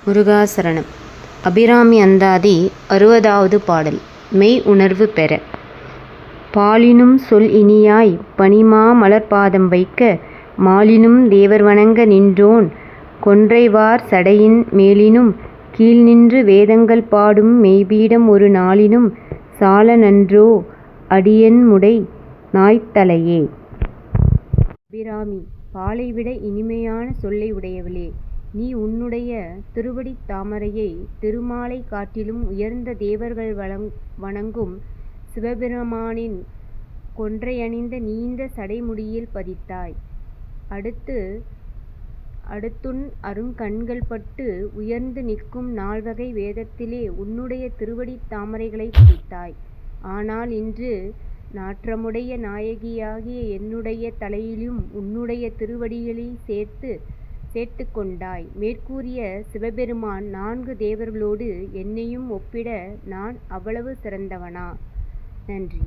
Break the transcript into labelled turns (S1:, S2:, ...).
S1: முருகாசரணம். அபிராமி அந்தாதி 60வது பாடல். மெய் உணர்வு பெற. பாலினும் சொல் இனியாய் பனிமா மலர்பாதம் வைக்க மாலினும் தேவர் வணங்க நின்றோன் கொன்றைவார் சடையின் மேலினும் கீழ்நின்று வேதங்கள் பாடும் மெய்பீடம் ஒரு நாளினும் சால நன்றோ அடியன்முடை நாய்த்தலையே. அபிராமி, பாலைவிட இனிமையான சொல்லை உடையவளே, நீ உன்னுடைய திருவடித் தாமரையை திருமாலை காட்டிலும் உயர்ந்த தேவர்கள் வணங்கும் சிவபெருமானின் கொன்றையணிந்த நீண்ட சடைமுடியில் பதித்தாய். அடுத்துன் அருங்கண்கள் பட்டு உயர்ந்து நிற்கும் நால்வகை வேதத்திலே உன்னுடைய திருவடித் தாமரைகளைப் பதித்தாய். ஆனால் இன்று நாற்றமுடைய நாயகியாகிய என்னுடைய தலையிலும் உன்னுடைய திருவடிகளை சேர்த்து கொண்டாய். மேற்கூறிய சிவபெருமான் 4 தேவர்களோடு என்னையும் ஒப்பிட நான் அவ்வளவு சிறந்தவனா? நன்றி.